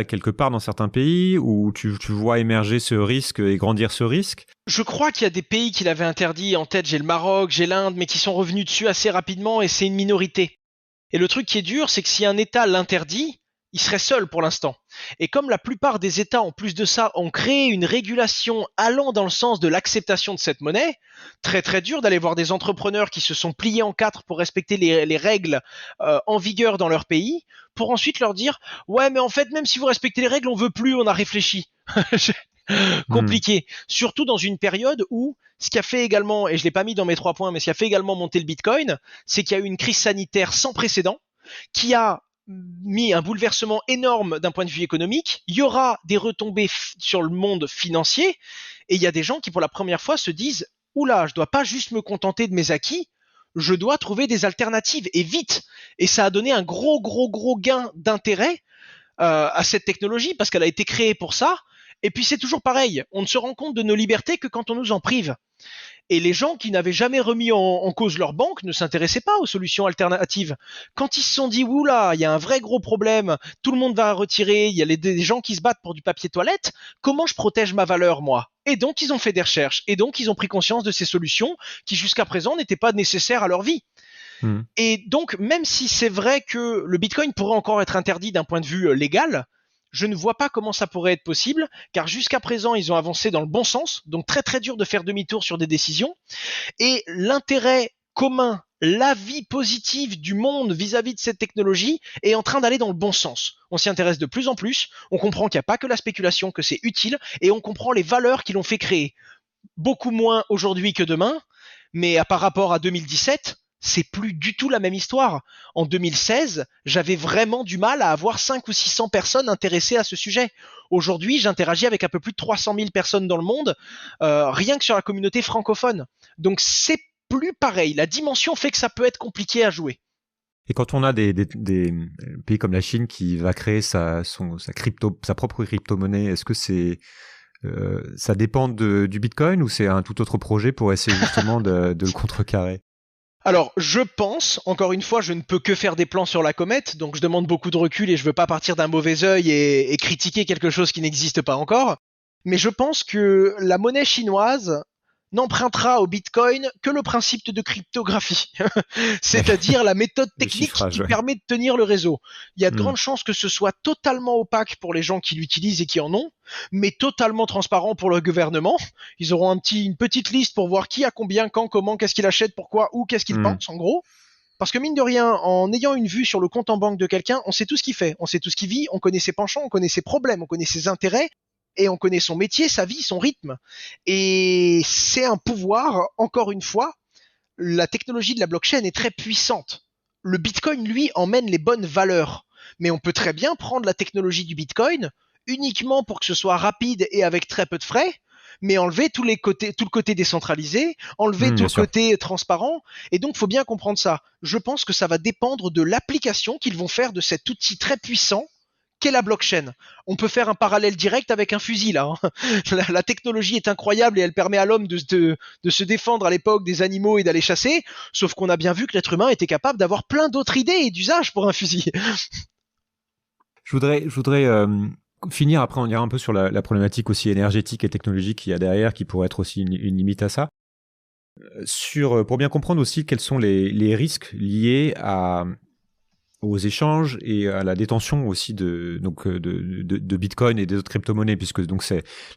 quelque part dans certains pays où tu vois émerger ce risque et grandir ce risque? Je crois qu'il y a des pays qui l'avaient interdit. En tête, j'ai le Maroc, j'ai l'Inde, mais qui sont revenus dessus assez rapidement et c'est une minorité. Et le truc qui est dur, c'est que si un État l'interdit, il serait seul pour l'instant. Et comme la plupart des États, en plus de ça, ont créé une régulation allant dans le sens de l'acceptation de cette monnaie, très très dur d'aller voir des entrepreneurs qui se sont pliés en quatre pour respecter les règles en vigueur dans leur pays, pour ensuite leur dire « Ouais, mais en fait, même si vous respectez les règles, on veut plus, on a réfléchi. » Compliqué. Surtout dans une période où ce qui a fait également, et je l'ai pas mis dans mes 3 points, mais ce qui a fait également monter le Bitcoin, c'est qu'il y a eu une crise sanitaire sans précédent qui a mis un bouleversement énorme d'un point de vue économique. Il y aura des retombées sur le monde financier et il y a des gens qui pour la première fois se disent « Oula, je dois pas juste me contenter de mes acquis, je dois trouver des alternatives et vite !» Et ça a donné un gros gain d'intérêt à cette technologie parce qu'elle a été créée pour ça. Et puis c'est toujours pareil, on ne se rend compte de nos libertés que quand on nous en prive. Et les gens qui n'avaient jamais remis en cause leur banque ne s'intéressaient pas aux solutions alternatives. Quand ils se sont dit, oula, il y a un vrai gros problème, tout le monde va retirer, il y a des gens qui se battent pour du papier toilette, comment je protège ma valeur, moi? Et donc ils ont fait des recherches, et donc ils ont pris conscience de ces solutions qui jusqu'à présent n'étaient pas nécessaires à leur vie. Et donc, même si c'est vrai que le Bitcoin pourrait encore être interdit d'un point de vue légal, je ne vois pas comment ça pourrait être possible, car jusqu'à présent, ils ont avancé dans le bon sens, donc très très dur de faire demi-tour sur des décisions, et l'intérêt commun, l'avis positif du monde vis-à-vis de cette technologie est en train d'aller dans le bon sens. On s'y intéresse de plus en plus, on comprend qu'il n'y a pas que la spéculation, que c'est utile, et on comprend les valeurs qui l'ont fait créer. Beaucoup moins aujourd'hui que demain, mais par rapport à 2017, c'est plus du tout la même histoire. En 2016, j'avais vraiment du mal à avoir 500 ou 600 personnes intéressées à ce sujet. Aujourd'hui, j'interagis avec un peu plus de 300 000 personnes dans le monde, rien que sur la communauté francophone. Donc c'est plus pareil. La dimension fait que ça peut être compliqué à jouer. Et quand on a des pays comme la Chine qui va créer sa propre crypto-monnaie, est-ce que ça dépend du Bitcoin ou c'est un tout autre projet pour essayer justement de le contrecarrer? Alors, je pense, encore une fois, je ne peux que faire des plans sur la comète, donc je demande beaucoup de recul et je veux pas partir d'un mauvais œil et critiquer quelque chose qui n'existe pas encore. Mais je pense que la monnaie chinoise n'empruntera au Bitcoin que le principe de cryptographie, c'est-à-dire la méthode technique qui permet de tenir le réseau. Il y a de grandes chances que ce soit totalement opaque pour les gens qui l'utilisent et qui en ont, mais totalement transparent pour le gouvernement. Ils auront une petite liste pour voir qui a combien, quand, comment, qu'est-ce qu'il achète, pourquoi, où, qu'est-ce qu'il pense, en gros. Parce que mine de rien, en ayant une vue sur le compte en banque de quelqu'un, on sait tout ce qu'il fait, on sait tout ce qu'il vit, on connaît ses penchants, on connaît ses problèmes, on connaît ses intérêts, et on connaît son métier, sa vie, son rythme. Et c'est un pouvoir, encore une fois, la technologie de la blockchain est très puissante. Le Bitcoin, lui, emmène les bonnes valeurs. Mais on peut très bien prendre la technologie du Bitcoin uniquement pour que ce soit rapide et avec très peu de frais, mais enlever tout le côté décentralisé, enlever tout le côté transparent. Et donc, il faut bien comprendre ça. Je pense que ça va dépendre de l'application qu'ils vont faire de cet outil très puissant qu'est la blockchain. On peut faire un parallèle direct avec un fusil là. La technologie est incroyable et elle permet à l'homme de se défendre à l'époque des animaux et d'aller chasser, sauf qu'on a bien vu que l'être humain était capable d'avoir plein d'autres idées et d'usages pour un fusil. Je voudrais finir, après on ira un peu sur la problématique aussi énergétique et technologique qu'il y a derrière, qui pourrait être aussi une limite à ça. Pour bien comprendre aussi quels sont les risques liés aux échanges et à la détention aussi de Bitcoin et des autres crypto-monnaies, puisque donc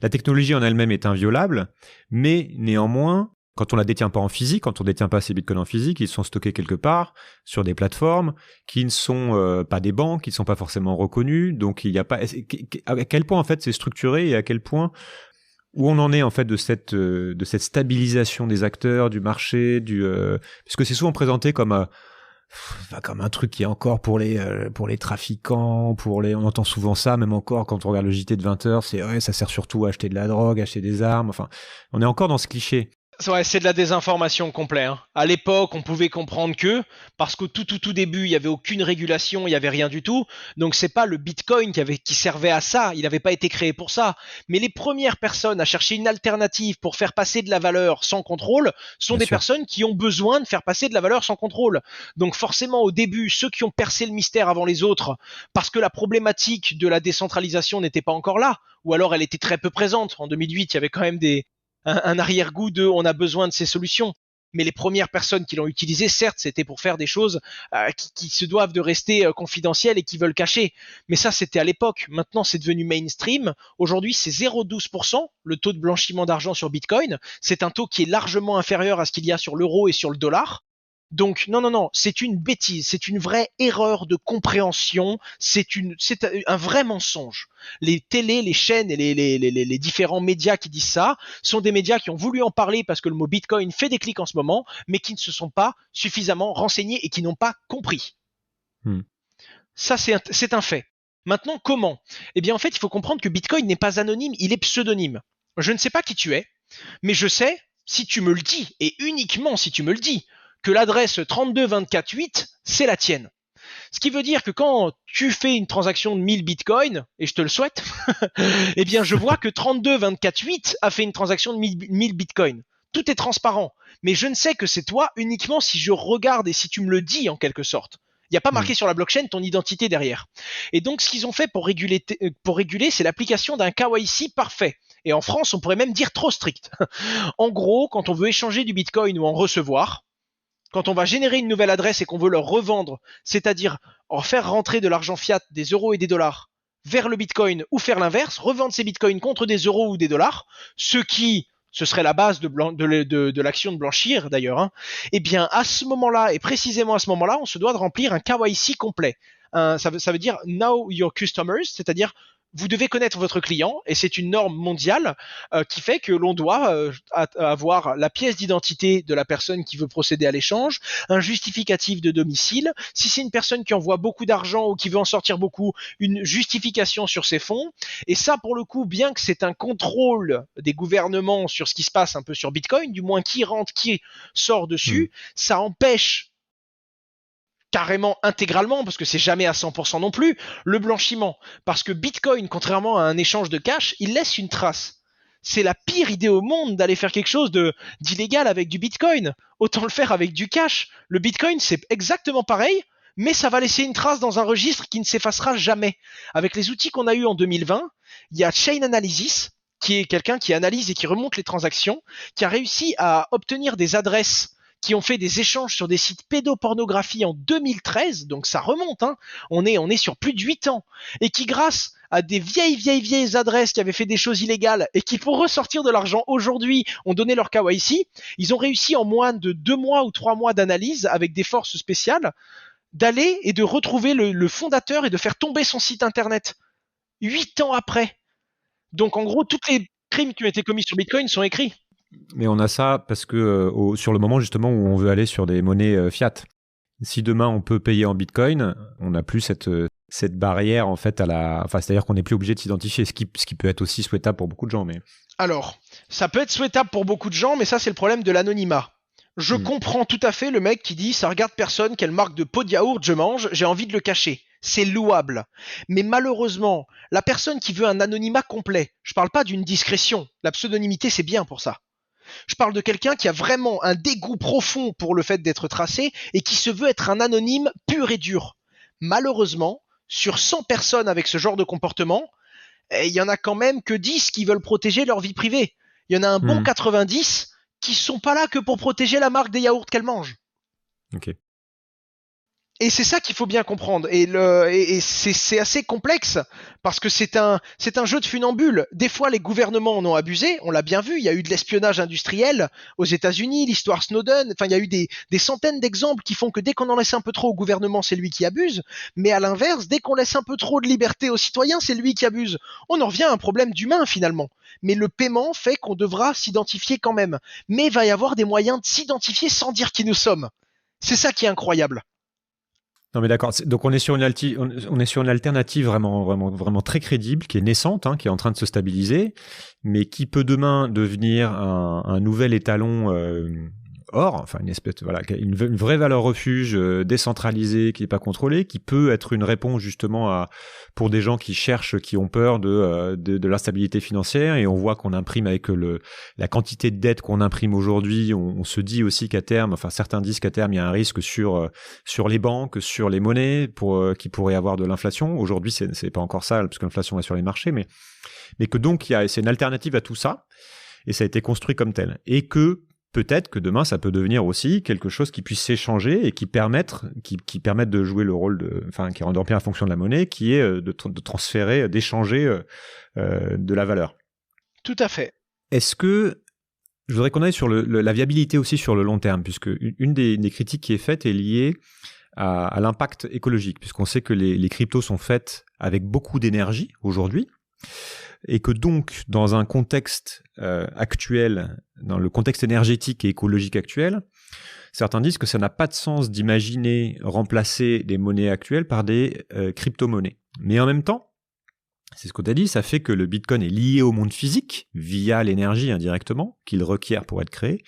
la technologie en elle-même est inviolable, mais néanmoins, quand on la détient pas en physique, quand on détient pas ces bitcoins en physique, ils sont stockés quelque part sur des plateformes qui ne sont pas des banques, qui ne sont pas forcément reconnues. Donc il n'y a pas à quel point en fait c'est structuré et à quel point où on en est en fait de cette stabilisation des acteurs, du marché, puisque c'est souvent présenté comme un truc qui est encore pour les trafiquants, on entend souvent ça, même encore quand on regarde le JT de 20h, ça sert surtout à acheter de la drogue, acheter des armes, enfin, on est encore dans ce cliché. Ouais, c'est de la désinformation complète. Hein. À l'époque, on pouvait comprendre que, parce qu'au tout début, il n'y avait aucune régulation, il n'y avait rien du tout. Donc c'est pas le Bitcoin qui servait à ça, il n'avait pas été créé pour ça. Mais les premières personnes à chercher une alternative pour faire passer de la valeur sans contrôle sont Bien des sûr. personnes qui ont besoin de faire passer de la valeur sans contrôle. Donc forcément, au début, ceux qui ont percé le mystère avant les autres, parce que la problématique de la décentralisation n'était pas encore là, ou alors elle était très peu présente. En 2008, il y avait quand même un arrière-goût de on a besoin de ces solutions. Mais les premières personnes qui l'ont utilisé, certes, c'était pour faire des choses qui se doivent de rester confidentielles et qui veulent cacher. Mais ça, c'était à l'époque. Maintenant, c'est devenu mainstream. Aujourd'hui, c'est 0,12% le taux de blanchiment d'argent sur Bitcoin. C'est un taux qui est largement inférieur à ce qu'il y a sur l'euro et sur le dollar. Donc non, non, non, c'est une bêtise, c'est une vraie erreur de compréhension, c'est un vrai mensonge. Les télés, les chaînes et les différents médias qui disent ça sont des médias qui ont voulu en parler parce que le mot Bitcoin fait des clics en ce moment, mais qui ne se sont pas suffisamment renseignés et qui n'ont pas compris. Hmm. Ça, c'est un fait. Maintenant, comment? Eh bien, en fait, il faut comprendre que Bitcoin n'est pas anonyme, il est pseudonyme. Je ne sais pas qui tu es, mais je sais, si tu me le dis, et uniquement si tu me le dis, que l'adresse 32248, c'est la tienne. Ce qui veut dire que quand tu fais une transaction de 1000 bitcoins, et je te le souhaite, eh bien je vois que 32248 a fait une transaction de 1000 bitcoins. Tout est transparent. Mais je ne sais que c'est toi uniquement si je regarde et si tu me le dis en quelque sorte. Il n'y a pas Hmm. marqué sur la blockchain ton identité derrière. Et donc ce qu'ils ont fait pour réguler, c'est l'application d'un KYC parfait. Et en France, on pourrait même dire trop strict. En gros, quand on veut échanger du bitcoin ou en recevoir, quand on va générer une nouvelle adresse et qu'on veut leur revendre, c'est-à-dire en faire rentrer de l'argent fiat, des euros et des dollars, vers le bitcoin ou faire l'inverse, revendre ces bitcoins contre des euros ou des dollars, ce serait la base de l'action de blanchir d'ailleurs, hein, eh bien à ce moment-là, et précisément à ce moment-là, on se doit de remplir un KYC complet. Ça veut dire Know Your Customers, c'est-à-dire vous devez connaître votre client et c'est une norme mondiale qui fait que l'on doit avoir la pièce d'identité de la personne qui veut procéder à l'échange, un justificatif de domicile. Si c'est une personne qui envoie beaucoup d'argent ou qui veut en sortir beaucoup, une justification sur ses fonds. Et ça, pour le coup, bien que c'est un contrôle des gouvernements sur ce qui se passe un peu sur Bitcoin, du moins qui rentre, qui sort Hmm. dessus, ça empêche carrément intégralement, parce que c'est jamais à 100% non plus, le blanchiment. Parce que Bitcoin, contrairement à un échange de cash, il laisse une trace. C'est la pire idée au monde d'aller faire quelque chose d'illégal avec du Bitcoin. Autant le faire avec du cash. Le Bitcoin, c'est exactement pareil, mais ça va laisser une trace dans un registre qui ne s'effacera jamais. Avec les outils qu'on a eu en 2020, il y a Chain Analysis, qui est quelqu'un qui analyse et qui remonte les transactions, qui a réussi à obtenir des adresses qui ont fait des échanges sur des sites pédopornographie en 2013, donc ça remonte, hein. On est sur plus de 8 ans, et qui grâce à des vieilles adresses qui avaient fait des choses illégales et qui pour ressortir de l'argent aujourd'hui ont donné leur KYC, ils ont réussi en moins de 2 mois ou 3 mois d'analyse avec des forces spéciales d'aller et de retrouver le fondateur et de faire tomber son site internet 8 ans après. Donc en gros, tous les crimes qui ont été commis sur Bitcoin sont écrits. Mais on a ça parce que sur le moment justement où on veut aller sur des monnaies fiat. Si demain on peut payer en Bitcoin, on n'a plus cette barrière en fait enfin c'est-à-dire qu'on n'est plus obligé de s'identifier, ce qui peut être aussi souhaitable pour beaucoup de gens. Mais Alors, ça peut être souhaitable pour beaucoup de gens, mais ça c'est le problème de l'anonymat. Je Hmm. comprends tout à fait le mec qui dit ça regarde personne, quelle marque de pot de yaourt je mange, j'ai envie de le cacher. C'est louable. Mais malheureusement, la personne qui veut un anonymat complet, je parle pas d'une discrétion, la pseudonymité c'est bien pour ça. Je parle de quelqu'un qui a vraiment un dégoût profond pour le fait d'être tracé et qui se veut être un anonyme pur et dur. Malheureusement, sur 100 personnes avec ce genre de comportement, il y en a quand même que 10 qui veulent protéger leur vie privée. Il y en a un bon Hmm. 90 qui sont pas là que pour protéger la marque des yaourts qu'elles mangent. Ok. Et c'est ça qu'il faut bien comprendre. Et c'est assez complexe parce que c'est un jeu de funambule. Des fois, les gouvernements en ont abusé. On l'a bien vu. Il y a eu de l'espionnage industriel aux États-Unis, l'histoire Snowden. Enfin, il y a eu des centaines d'exemples qui font que dès qu'on en laisse un peu trop au gouvernement, c'est lui qui abuse. Mais à l'inverse, dès qu'on laisse un peu trop de liberté aux citoyens, c'est lui qui abuse. On en revient à un problème d'humain finalement. Mais le paiement fait qu'on devra s'identifier quand même. Mais il va y avoir des moyens de s'identifier sans dire qui nous sommes. C'est ça qui est incroyable. Non mais d'accord. Donc on est sur on est sur une alternative vraiment très crédible, qui est naissante, hein, qui est en train de se stabiliser, mais qui peut demain devenir un nouvel étalon or, enfin une espèce, voilà, une vraie valeur refuge décentralisée, qui n'est pas contrôlée, qui peut être une réponse justement pour des gens qui cherchent, qui ont peur de l'instabilité financière. Et on voit qu'on imprime avec la quantité de dette qu'on imprime aujourd'hui, on se dit aussi qu'à terme, enfin certains disent qu'à terme il y a un risque sur les banques, sur les monnaies, qui pourrait avoir de l'inflation. Aujourd'hui c'est pas encore ça, parce que l'inflation est sur les marchés, mais que donc c'est une alternative à tout ça, et ça a été construit comme tel, et que peut-être que demain, ça peut devenir aussi quelque chose qui puisse s'échanger et qui permette de jouer le rôle qui rend bien la fonction de la monnaie, qui est de transférer, d'échanger de la valeur. Tout à fait. Est-ce que, je voudrais qu'on aille sur la viabilité aussi sur le long terme, puisque une des critiques qui est faite est liée à l'impact écologique, puisqu'on sait que les cryptos sont faites avec beaucoup d'énergie aujourd'hui, et que donc, dans un contexte actuel, dans le contexte énergétique et écologique actuel, certains disent que ça n'a pas de sens d'imaginer remplacer les monnaies actuelles par des crypto-monnaies. Mais en même temps, c'est ce qu'on t'a dit, ça fait que le Bitcoin est lié au monde physique via l'énergie indirectement qu'il requiert pour être créé,